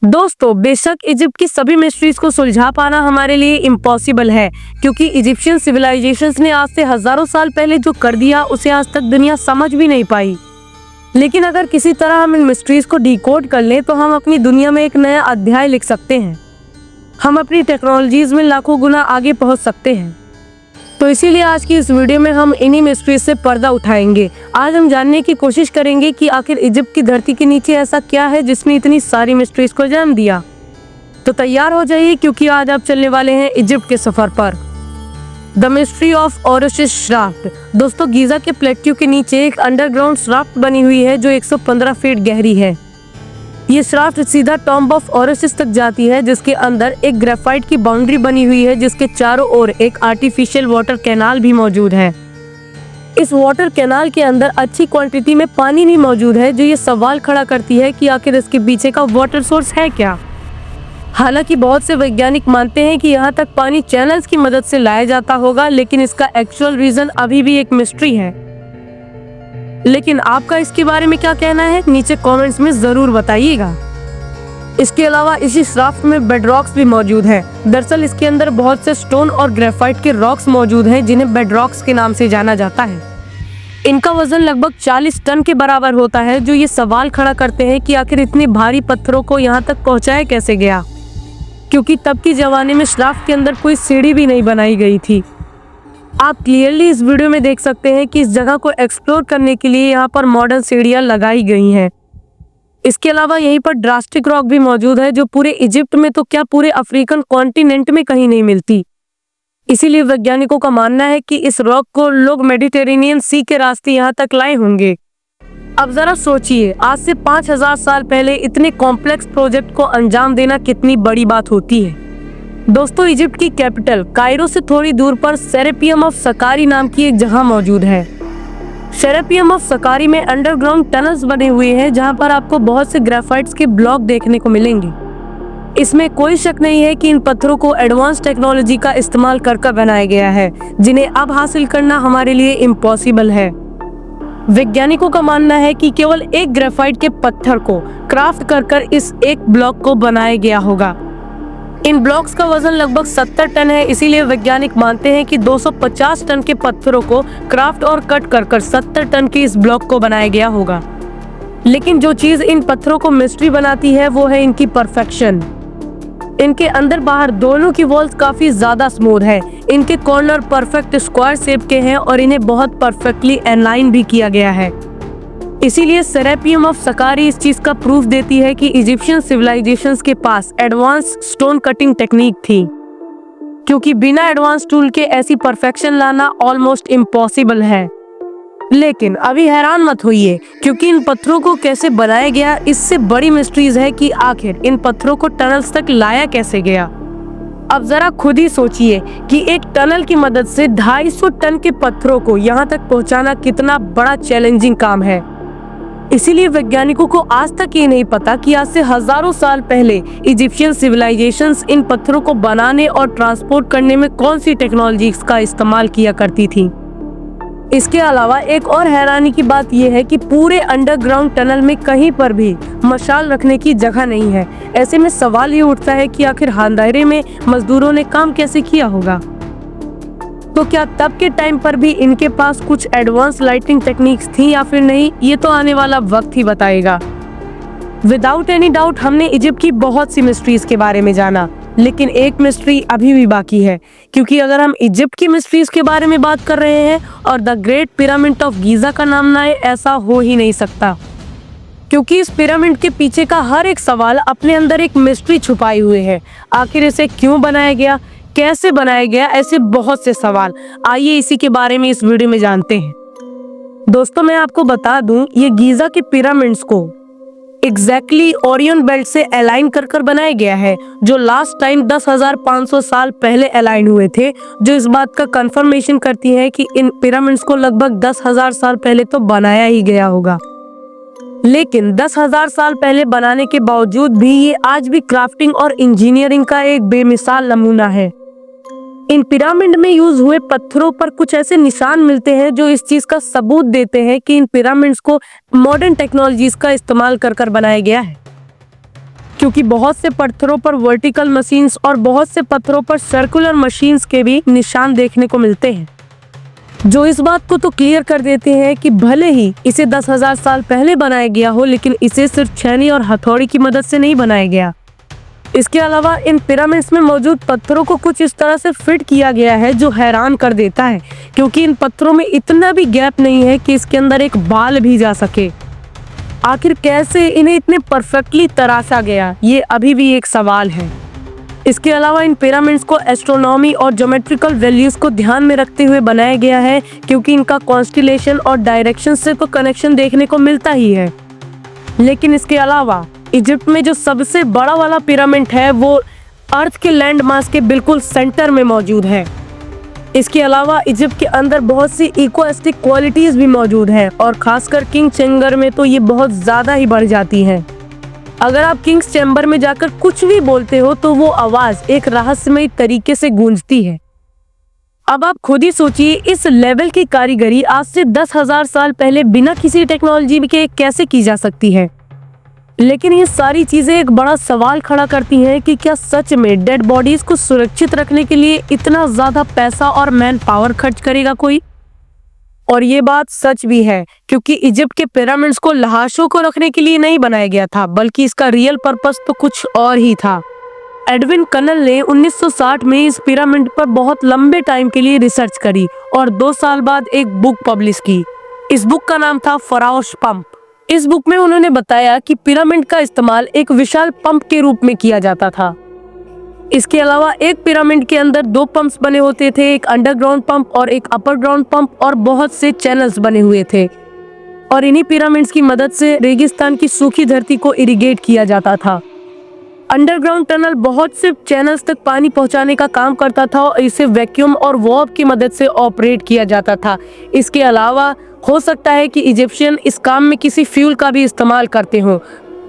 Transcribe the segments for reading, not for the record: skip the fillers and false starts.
दोस्तों, बेशक इजिप्ट की सभी मिस्ट्रीज को सुलझा पाना हमारे लिए इम्पॉसिबल है, क्योंकि इजिप्शियन सिविलाइजेशंस ने आज से हजारों साल पहले जो कर दिया उसे आज तक दुनिया समझ भी नहीं पाई। लेकिन अगर किसी तरह हम इन मिस्ट्रीज को डिकोड कर लें तो हम अपनी दुनिया में एक नया अध्याय लिख सकते हैं। हम अपनी टेक्नोलॉजीज में लाखों गुना आगे पहुंच सकते हैं। तो इसीलिए आज की इस वीडियो में हम इन्हीं मिस्ट्रीज से पर्दा उठाएंगे। आज हम जानने की कोशिश करेंगे कि आखिर इजिप्ट की धरती के नीचे ऐसा क्या है जिसने इतनी सारी मिस्ट्रीज को जन्म दिया। तो तैयार हो जाइए, क्योंकि आज आप चलने वाले हैं इजिप्ट के सफर पर। The mystery of Osiris shaft. दोस्तों, गीजा के प्लेट्यू के नीचे एक अंडरग्राउंड श्राफ्ट बनी हुई है जो 115 फीट गहरी है। ये श्राफ्ट सीधा टॉम्ब ऑफ ओरोसिस तक जाती है, जिसके अंदर एक ग्रेफाइट की बाउंड्री बनी हुई है, जिसके चारों ओर एक आर्टिफिशियल वाटर कैनाल भी मौजूद है। इस वाटर कैनाल के अंदर अच्छी क्वांटिटी में पानी भी मौजूद है, जो ये सवाल खड़ा करती है कि आखिर इसके पीछे का वाटर सोर्स है क्या। हालांकि बहुत से वैज्ञानिक मानते हैं कि यहाँ तक पानी चैनल्स की मदद से लाया जाता होगा, लेकिन इसका एक्चुअल रीजन अभी भी एक मिस्ट्री है। लेकिन आपका इसके बारे में क्या कहना है, नीचे कमेंट्स में जरूर बताइएगा। इसके अलावा इसी श्राफ्ट में बेडरॉक्स भी मौजूद है। दरअसल इसके अंदर बहुत से स्टोन और ग्रेफाइट के रॉक्स मौजूद हैं, जिन्हें बेडरॉक्स के नाम से जाना जाता है। इनका वजन लगभग 40 टन के बराबर होता है, जो ये सवाल खड़ा करते हैं कि आखिर इतने भारी पत्थरों को यहाँ तक पहुँचाया कैसे गया, क्योंकि तब के जमाने में श्राफ्ट के अंदर कोई सीढ़ी भी नहीं बनाई गई थी। आप क्लियरली इस वीडियो में देख सकते हैं कि इस जगह को एक्सप्लोर करने के लिए यहाँ पर मॉडर्न सीढ़ियाँ लगाई गई हैं। इसके अलावा यहीं पर ड्रास्टिक रॉक भी मौजूद है, जो पूरे इजिप्ट में तो क्या पूरे अफ्रीकन कॉन्टिनेंट में कहीं नहीं मिलती। इसीलिए वैज्ञानिकों का मानना है कि इस रॉक को लोग मेडिटेरेनियन सी के रास्ते यहाँ तक लाए होंगे। अब जरा सोचिए, आज से 5000 साल पहले इतने कॉम्प्लेक्स प्रोजेक्ट को अंजाम देना कितनी बड़ी बात होती है। दोस्तों, इजिप्ट की कैपिटल कायरो से थोड़ी दूर पर सेरेपियम ऑफ सकारी नाम की एक जगह मौजूद है। सेरेपियम ऑफ सकारी में अंडरग्राउंड टनल्स बने हुए हैं, जहां पर आपको बहुत से ग्रेफाइट्स के ब्लॉक देखने को मिलेंगे। इसमें कोई शक नहीं है कि इन पत्थरों को एडवांस टेक्नोलॉजी का इस्तेमाल कर बनाया गया है, जिन्हें अब हासिल करना हमारे लिए इम्पॉसिबल है। वैज्ञानिकों का मानना है कि केवल एक ग्रेफाइट के पत्थर को क्राफ्ट कर इस एक ब्लॉक को बनाया गया होगा। इन ब्लॉक्स का वजन लगभग 70 टन है, इसीलिए वैज्ञानिक मानते हैं कि 250 टन के पत्थरों को क्राफ्ट और कट कर 70 टन के इस ब्लॉक को बनाया गया होगा। लेकिन जो चीज इन पत्थरों को मिस्ट्री बनाती है वो है इनकी परफेक्शन। इनके अंदर बाहर दोनों की वॉल्स काफी ज्यादा स्मूथ है। इनके कॉर्नर परफेक्ट स्क्वायर शेप के हैं और इन्हें बहुत परफेक्टली एलाइन भी किया गया है। इसीलिए सेरेपियम ऑफ सकारी इस चीज का प्रूफ देती है कि इजिप्शियन सिविलाइजेशंस के पास एडवांस स्टोन कटिंग टेक्निक थी, क्योंकि बिना एडवांस टूल के ऐसी परफेक्शन लाना ऑलमोस्ट इम्पॉसिबल है। लेकिन अभी हैरान मत होइए, क्योंकि इन पत्थरों को कैसे बनाया गया इससे बड़ी मिस्ट्रीज है कि आखिर इन पत्थरों को टनल्स तक लाया कैसे गया। अब जरा खुद ही सोचिए कि एक टनल की मदद से 250 टन के पत्थरों को यहाँ तक पहुँचाना कितना बड़ा चैलेंजिंग काम है। इसीलिए वैज्ञानिकों को आज तक ये नहीं पता कि आज से हजारों साल पहले इजिप्शियन सिविलाइजेशंस इन पत्थरों को बनाने और ट्रांसपोर्ट करने में कौन सी टेक्नोलॉजीज का इस्तेमाल किया करती थी। इसके अलावा एक और हैरानी की बात यह है कि पूरे अंडरग्राउंड टनल में कहीं पर भी मशाल रखने की जगह नहीं है। ऐसे में सवाल ये उठता है कि आखिर अंधेरे में मजदूरों ने काम कैसे किया होगा। तो क्या तब के टाइम पर भी इनके पास कुछ एडवांस लाइटिंग टेक्निक्स थी या फिर नहीं, ये तो आने वाला वक्त ही बताएगा। विदाउट एनी डाउट हमने इजिप्ट की बहुत सी मिस्ट्रीज के बारे में जाना, लेकिन एक मिस्ट्री अभी भी बाकी है। क्योंकि अगर हम इजिप्ट की मिस्ट्रीज के बारे में बात कर रहे हैं और the great pyramid of Giza का नाम ना आए, ऐसा हो ही नहीं सकता। क्योंकि इस पिरामिड के पीछे का हर एक सवाल अपने अंदर एक मिस्ट्री छुपाई हुई है। आखिर इसे क्यों बनाया गया, कैसे बनाया गया, ऐसे बहुत से सवाल। आइए इसी के बारे में इस वीडियो में जानते हैं। दोस्तों, मैं आपको बता दूं, ये गीजा के पिरामिड्स को एग्जैक्टली ओरियन बेल्ट से अलाइन कर बनाया गया है, जो लास्ट टाइम 10,500 साल पहले अलाइन हुए थे, जो इस बात का कंफर्मेशन करती है कि इन पिरामिड्स को लगभग 10,000 साल पहले तो बनाया ही गया होगा। लेकिन 10,000 साल पहले बनाने के बावजूद भी ये आज भी क्राफ्टिंग और इंजीनियरिंग का एक बेमिसाल नमूना है। इन पिरामिड में यूज हुए पत्थरों पर कुछ ऐसे निशान मिलते हैं जो इस चीज का सबूत देते हैं कि इन पिरामिड्स को मॉडर्न टेक्नोलॉजीज का इस्तेमाल कर बनाया गया है। क्योंकि बहुत से पत्थरों पर वर्टिकल मशीन्स और बहुत से पत्थरों पर सर्कुलर मशीन्स के भी निशान देखने को मिलते हैं, जो इस बात को तो क्लियर कर देते हैं कि भले ही इसे 10,000 साल पहले बनाया गया हो, लेकिन इसे सिर्फ छेनी और हथौड़ी की मदद से नहीं बनाया गया। इसके अलावा इन पिरामिड्स में मौजूद पत्थरों को कुछ इस तरह से फिट किया गया है जो हैरान कर देता है, क्योंकि इन पत्थरों में इतना भी गैप नहीं है कि इसके अंदर एक बाल भी जा सके। आखिर कैसे इन्हें इतने परफेक्टली तराशा गया, ये अभी भी एक सवाल है। इसके अलावा इन पिरामिड्स को एस्ट्रोनॉमी और ज्योमेट्रिकल वैल्यूज को ध्यान में रखते हुए बनाया गया है, क्योंकि इनका कॉन्स्टिलेशन और डायरेक्शन से तो कनेक्शन देखने को मिलता ही है। लेकिन इसके अलावा इजिप्ट में जो सबसे बड़ा वाला पिरामिड है वो अर्थ के लैंड मास के बिल्कुल सेंटर में मौजूद है। इसके अलावा इजिप्ट के अंदर बहुत सी इकोस्टिक क्वालिटीज भी मौजूद हैं और खासकर किंग चेंबर में तो ये बहुत ज़्यादा ही बढ़ जाती हैं। अगर आप किंग्स चैम्बर में जाकर कुछ भी बोलते हो तो वो आवाज़ एक रहस्यमय तरीके से गूंजती है। अब आप खुद ही सोचिए, इस लेवल की कारीगरी आज से 10,000 साल पहले बिना किसी टेक्नोलॉजी के कैसे की जा सकती है। लेकिन ये सारी चीजें एक बड़ा सवाल खड़ा करती हैं कि क्या सच में डेड बॉडीज को सुरक्षित रखने के लिए इतना ज्यादा पैसा और मैन पावर खर्च करेगा कोई। और ये बात सच भी है, क्योंकि इजिप्ट के पिरामिड्स को लाशों को रखने के लिए नहीं बनाया गया था, बल्कि इसका रियल पर्पस तो कुछ और ही था। एडविन कनल ने 1960 में इस पिरामिड पर बहुत लंबे टाइम के लिए रिसर्च करी और 2 साल बाद एक बुक पब्लिश की। इस बुक का नाम था फराओस पंप। इस बुक में उन्होंने बताया कि पिरामिड का इस्तेमाल एक विशाल पंप के रूप में किया जाता था। इसके अलावा एक पिरामिड के अंदर 2 पंप्स बने होते थे, एक अंडरग्राउंड पंप और एक अपर ग्राउंड पंप, और बहुत से चैनल्स बने हुए थे। और इन्हीं पिरामिड्स की मदद से रेगिस्तान की सूखी धरती को इरिगेट किया जाता था। अंडरग्राउंड टनल बहुत से चैनल्स तक पानी पहुंचाने का काम करता था और इसे वैक्यूम और वार्प की मदद से ऑपरेट किया जाता था। इसके अलावा हो सकता है कि इजिप्शियन इस काम में किसी फ्यूल का भी इस्तेमाल करते हों।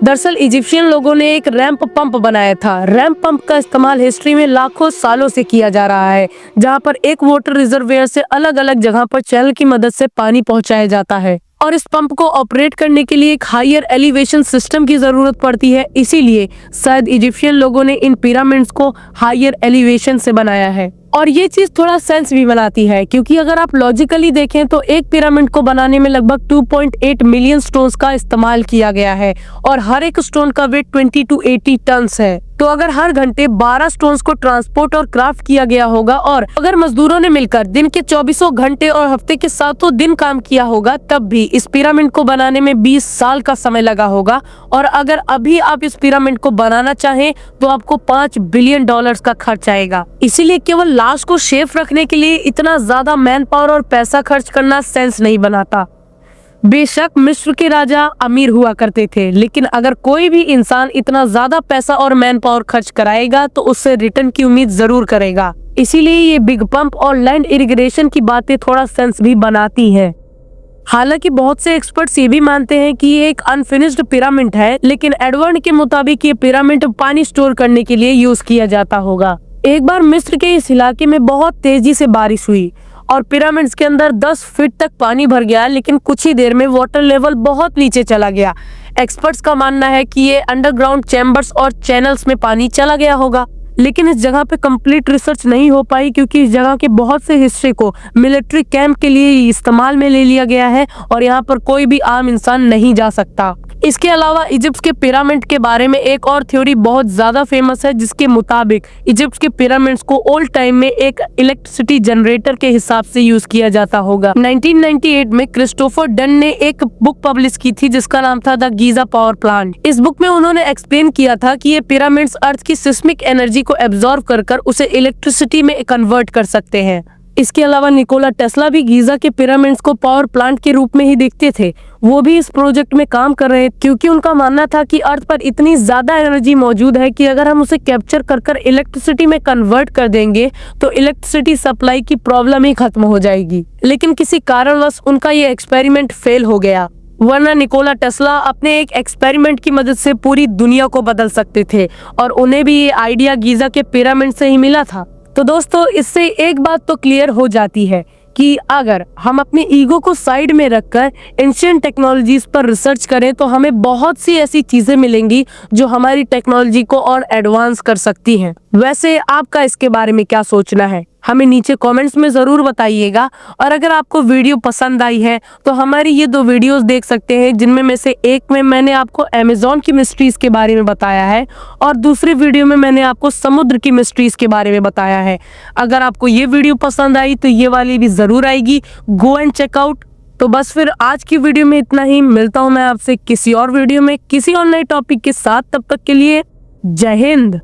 दरअसल इजिप्शियन लोगों ने एक रैंप पंप बनाया था। रैंप पंप का इस्तेमाल हिस्ट्री में लाखों सालों से किया जा रहा है, जहां पर एक वाटर रिजर्वेयर से अलग अलग जगह पर चैनल की मदद से पानी पहुंचाया जाता है। और इस पंप को ऑपरेट करने के लिए एक हायर एलिवेशन सिस्टम की जरूरत पड़ती है, इसीलिए शायद इजिप्शियन लोगों ने इन पिरामिड्स को हायर एलिवेशन से बनाया है। और ये चीज थोड़ा सेंस भी बनाती है, क्योंकि अगर आप लॉजिकली देखें तो एक पिरामिड को बनाने में लगभग 2.8 मिलियन स्टोन्स का इस्तेमाल किया गया है और हर एक स्टोन का वेट 20 to 80 टन है। तो अगर हर घंटे 12 स्टोन्स को ट्रांसपोर्ट और क्राफ्ट किया गया होगा और अगर मजदूरों ने मिलकर दिन के 24 घंटे और हफ्ते के 7 दिन काम किया होगा, तब भी इस पिरामिड को बनाने में 20 साल का समय लगा होगा। और अगर अभी आप इस पिरामिड को बनाना चाहें तो आपको $5 बिलियन का खर्च आएगा। इसीलिए केवल लाश को सेफ रखने के लिए इतना ज्यादा मैन पावर और पैसा खर्च करना सेंस नहीं बनाता। बेशक मिस्र के राजा अमीर हुआ करते थे, लेकिन अगर कोई भी इंसान इतना ज्यादा पैसा और मैन पावर खर्च कराएगा तो उससे रिटर्न की उम्मीद जरूर करेगा। इसीलिए ये बिग पंप और लैंड इरिगेशन की बातें थोड़ा सेंस भी बनाती हैं। हालांकि बहुत से एक्सपर्ट्स ये भी मानते हैं कि ये एक अनफिनिश्ड पिरामिड है, लेकिन एडवर्ड के मुताबिक ये पिरामिड पानी स्टोर करने के लिए यूज किया जाता होगा। एक बार मिस्र के इस इलाके में बहुत तेजी से बारिश हुई और पिरामिड्स के अंदर 10 फीट तक पानी भर गया, लेकिन कुछ ही देर में वाटर लेवल बहुत नीचे चला गया। एक्सपर्ट्स का मानना है कि ये अंडरग्राउंड चैम्बर्स और चैनल्स में पानी चला गया होगा, लेकिन इस जगह पे कंप्लीट रिसर्च नहीं हो पाई, क्योंकि इस जगह के बहुत से हिस्से को मिलिट्री कैंप के लिए इस्तेमाल में ले लिया गया है और यहाँ पर कोई भी आम इंसान नहीं जा सकता। इसके अलावा इजिप्ट के पिरामिड के बारे में एक और थ्योरी बहुत ज्यादा फेमस है, जिसके मुताबिक इजिप्ट के पिरामिड्स को ओल्ड टाइम में एक इलेक्ट्रिसिटी जनरेटर के हिसाब से यूज किया जाता होगा। 1998 में क्रिस्टोफर डन ने एक बुक पब्लिश की थी जिसका नाम था द गीजा पावर प्लांट। इस बुक में उन्होंने एक्सप्लेन किया था कि ये पिरामिड्स अर्थ की सिस्मिक एनर्जी को एब्जॉर्ब कर उसे इलेक्ट्रिसिटी में कन्वर्ट कर सकते हैं। इसके अलावा निकोला टेस्ला भी गीजा के पिरामिड्स को पावर प्लांट के रूप में ही देखते थे। वो भी इस प्रोजेक्ट में काम कर रहे थे, क्योंकि उनका मानना था कि अर्थ पर इतनी ज्यादा एनर्जी मौजूद है कि अगर हम उसे कैप्चर कर इलेक्ट्रिसिटी में कन्वर्ट कर देंगे तो इलेक्ट्रिसिटी सप्लाई की प्रॉब्लम ही खत्म हो जाएगी। लेकिन किसी कारणवश उनका ये एक्सपेरिमेंट फेल हो गया, वरना निकोला टेस्ला अपने एक एक्सपेरिमेंट की मदद से पूरी दुनिया को बदल सकते थे और उन्हें भी ये आइडिया गीजा के पिरामिड से ही मिला था। तो दोस्तों, इससे एक बात तो क्लियर हो जाती है कि अगर हम अपने ईगो को साइड में रखकर एंशिएंट टेक्नोलॉजीज पर रिसर्च करें तो हमें बहुत सी ऐसी चीजें मिलेंगी जो हमारी टेक्नोलॉजी को और एडवांस कर सकती हैं। वैसे आपका इसके बारे में क्या सोचना है, हमें नीचे कमेंट्स में जरूर बताइएगा। और अगर आपको वीडियो पसंद आई है तो हमारी ये 2 वीडियोस देख सकते हैं, जिनमें में से एक में मैंने आपको अमेज़न की मिस्ट्रीज के बारे में बताया है और दूसरी वीडियो में मैंने आपको समुद्र की मिस्ट्रीज के बारे में बताया है। अगर आपको ये वीडियो पसंद आई तो ये वाली भी जरूर आएगी, गो एंड चेकआउट। तो बस फिर आज की वीडियो में इतना ही, मिलता हूं मैं आपसे किसी और वीडियो में किसी और नए टॉपिक के साथ। तब तक के लिए जय हिंद।